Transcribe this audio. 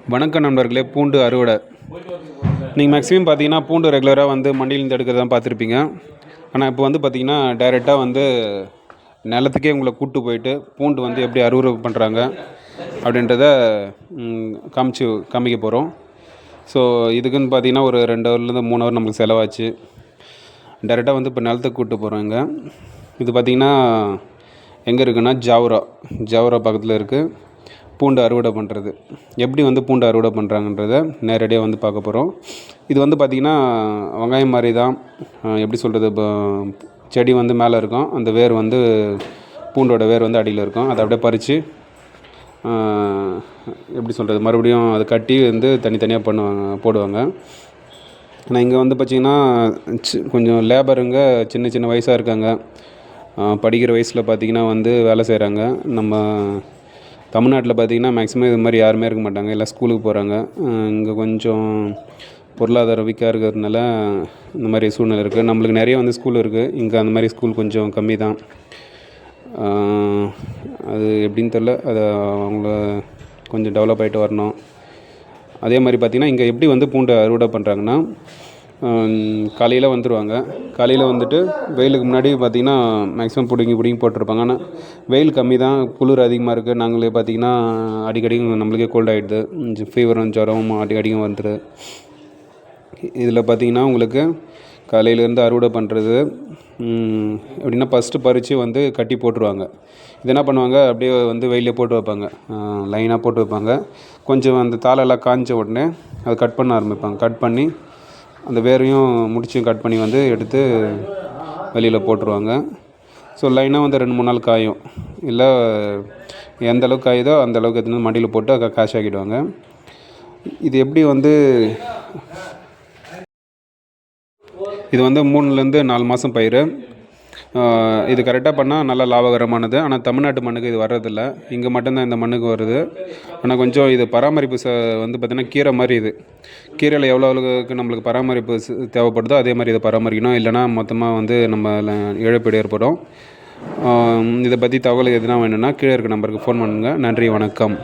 வணக்கம் நண்பர்களே. பூண்டு அறுவடை. நீங்கள் மேக்ஸிமம் பார்த்தீங்கன்னா பூண்டு ரெகுலராக வந்து மண்டியிலேருந்து எடுக்கிறதா பார்த்துருப்பீங்க. ஆனால் இப்போ வந்து பார்த்தீங்கன்னா டைரெக்டாக வந்து நிலத்துக்கே உங்களை கூப்பிட்டு போயிட்டு பூண்டு வந்து எப்படி அறுவடை பண்ணுறாங்க அப்படின்றத காமிக்க போகிறோம். ஸோ இதுக்குன்னு பார்த்தீங்கன்னா ஒரு 2 ஹவர்லேருந்து 3 ஹவர் நம்மளுக்கு செலவாச்சு. டைரெக்டாக வந்து இப்போ நிலத்துக்கு கூப்பிட்டு போகிறோம். இது பார்த்திங்கன்னா எங்கே இருக்குன்னா ஜாவரா பக்கத்தில் இருக்குது. பூண்டு அறுவடை பண்ணுறது எப்படி வந்து பூண்டு அறுவடை பண்ணுறாங்கன்றத நேரடியாக வந்து பார்க்க போகிறோம். இது வந்து பார்த்திங்கன்னா வெங்காயம் மாதிரி தான். எப்படி சொல்கிறது, இப்போ செடி வந்து மேலே இருக்கும், அந்த வேர் வந்து பூண்டோட வேர் வந்து அடியில் இருக்கும். அதை அப்படியே பறித்து எப்படி சொல்கிறது, மறுபடியும் அதை கட்டி வந்து தனித்தனியாக போடுவாங்க. ஆனால் இங்கே வந்து பார்த்திங்கன்னா கொஞ்சம் லேபருங்க சின்ன வயசாக இருக்காங்க. படிக்கிற வயசில் பார்த்திங்கன்னா வந்து வேலை செய்கிறாங்க. நம்ம தமிழ்நாட்டில் பார்த்திங்கன்னா மேக்ஸிமம் இது மாதிரி யாருமே இருக்க மாட்டாங்க, எல்லாம் ஸ்கூலுக்கு போகிறாங்க. இங்கே கொஞ்சம் பொருளாதார வீக்காக இருக்கிறதுனால இந்த மாதிரி சூழ்நிலை இருக்குது. நம்மளுக்கு நிறைய வந்து ஸ்கூல் இருக்குது, இங்கே அந்த மாதிரி ஸ்கூல் கொஞ்சம் கம்மி தான். அது எப்படின்னு தெரில, அதை அவங்கள கொஞ்சம் டெவலப் ஆகிட்டு வரணும். அதே மாதிரி பார்த்திங்கன்னா இங்கே எப்படி வந்து பூண்டை அறுவடை பண்ணுறாங்கன்னா, காலையில் வந்துடுவாங்க. காலையில் வந்துட்டு வெயிலுக்கு முன்னாடி பார்த்திங்கன்னா மேக்ஸிமம் பிடுங்கி போட்டிருப்பாங்க. ஆனால் வெயில் கம்மி தான், குளிர் அதிகமாக இருக்குது. நாங்களே பார்த்திங்கன்னா அடிக்கடி நம்மளுக்கே கோல்ட் ஆகிடுது, ஃபீவரும் ஜுரம் அடிக்கடிக்கும் வந்துடுது. இதில் பார்த்திங்கன்னா உங்களுக்கு காலையிலேருந்து அறுவடை பண்ணுறது எப்படின்னா ஃபஸ்ட்டு பறித்து வந்து கட்டி போட்டுருவாங்க. இது என்ன பண்ணுவாங்க, அப்படியே வந்து வெயிலே போட்டு வைப்பாங்க, லைனாக போட்டு வைப்பாங்க. கொஞ்சம் அந்த தாளெல்லாம் காய்ஞ்ச உடனே அதை கட் பண்ண ஆரம்பிப்பாங்க. கட் பண்ணி அந்த வேரையும் முடிச்சும் கட் பண்ணி வந்து எடுத்து வெளியில் போட்டுருவாங்க. ஸோ லைனாக வந்து 2-3 நாள் காயும். இல்லை எந்த அளவுக்கு காயுதோ அந்த அளவுக்கு எடுத்துன்னு மண்டியில் போட்டு அதை காஷ் ஆக்கிடுவாங்க. இது எப்படி வந்து இது வந்து 3லேருந்து 4 மாதம் பயிர். இது கரெக்டாக பண்ணால் நல்லா லாபகரமானது. ஆனால் தமிழ்நாட்டு மண்ணுக்கு இது வர்றதில்லை, இங்கே மட்டும்தான் இந்த மண்ணுக்கு வருது. ஆனால் கொஞ்சம் இது பராமரிப்பு வந்து பார்த்திங்கன்னா கீரை மாதிரி. இது கீரையில் எவ்வளோ அளவுக்கு நம்மளுக்கு பராமரிப்பு தேவைப்படுதோ அதே மாதிரி இதை பராமரிக்கணும், இல்லைனா மொத்தமாக வந்து நம்ம இழப்பீடு ஏற்படும். இதை பற்றி தகவல் எதுனா வேணும்னா கீழே இருக்க நம்பருக்கு ஃபோன் பண்ணுங்கள். நன்றி, வணக்கம்.